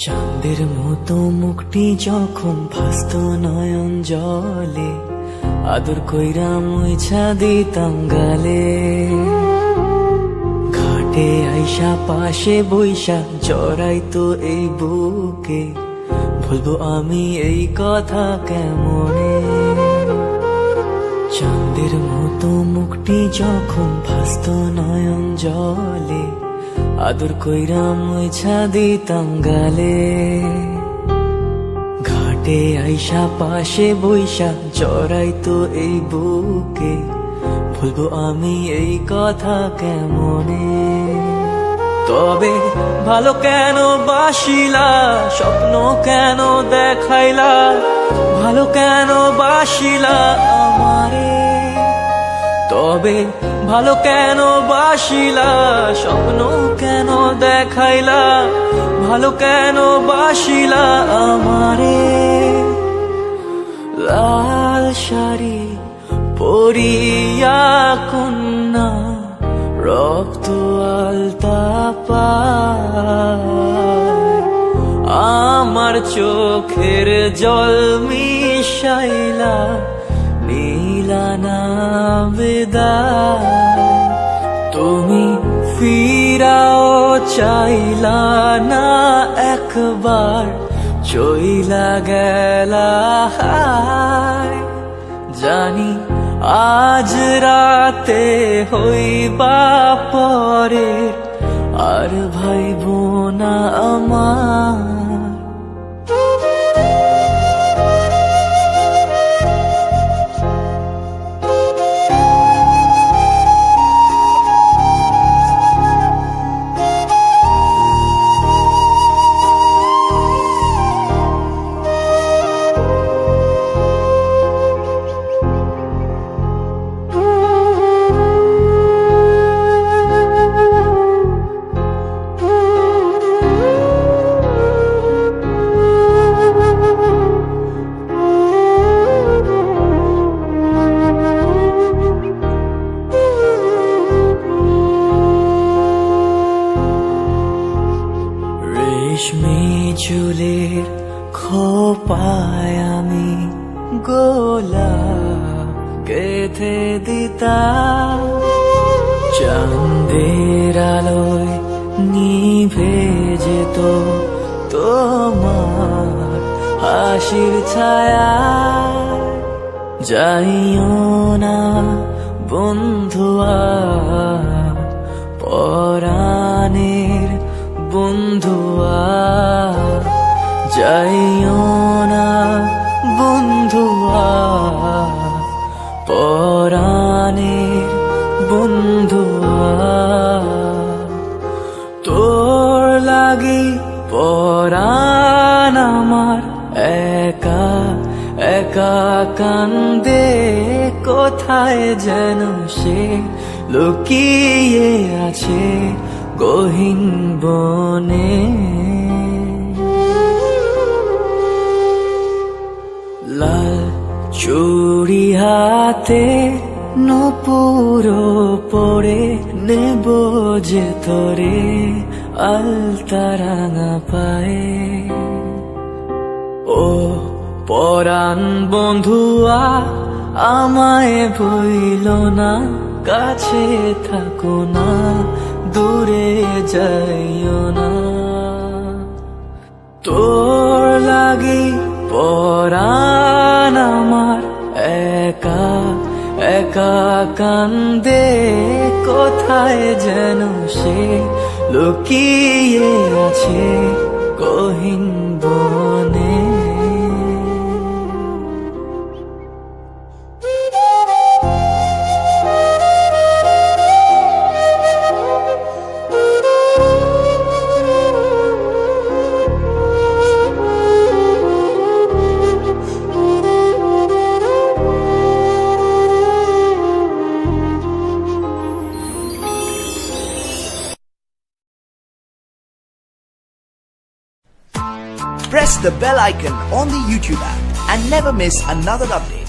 চাঁদের মতো মুখটি যখন ভাসত নয়ন জলে, আদর কইরা মুইছা দিতাম গালে। ঘাটে আইসা পাশে বইসা জড়াইতো এই বুকে, বলবো আমি এই কথা কেমনে। চাঁদের মতো মুখটি যখন ভাসত নয়ন জলে, আদর কইরা মুইছা দিতাম গালে। ঘাটে আইসা পাশে বইসা জড়াইতো এই বুকে, বলবো আমি এই কথা কেমনে। তবে ভালো কেন বাসিলা, স্বপ্ন কেন দেখাইলা, ভালো কেন বাসিলা আমারে। তবে ভালো কেন বাসিলা, স্বপ্ন কেন দেখাইলা, ভালো কেন বাসিলা আমারে। লাল শাড়ি পরিয়া কন্যা, রক্ত আলতা পায়, আমার চোখের জল মিশাইলা নীলা না বিদায়। তুমি ফিরাও চাইলা না একবার, চইলা গেলা হায়। জানি আজ রাতে হইবা পরে, আর ভাইব না আমার। রেশমি চুলের খোপায় আমি গোলাপ গেঁথে দিতাম, চাঁদের আলোয় নিভে যেত তোমার হাসির ছায়া। যাইও না বন্ধুয়া, পরাণের বন্ধুয়া, যাইও না বন্ধুয়া, পরাণের বন্ধুয়া। তোর লাগি পরাণ আমার একা একা কান্দে, কোথায় যেন সে লুকিয়ে আছে গহীন বনে। লাল চুড়ি হাতে নূপুর পরে, নেব যে তোরে আলতা রাঙা পায়ে। ও পরাণ বন্ধুয়া, আমায় ভইল না, কাছে থাকো না, দূরে যাইও না। তোর লাগি পরাণ আমার একা একা কান্দে, কোথায় যেন সে লুকিয়ে আছে গহীন বনে। Press the bell icon on the YouTube app and never miss another update.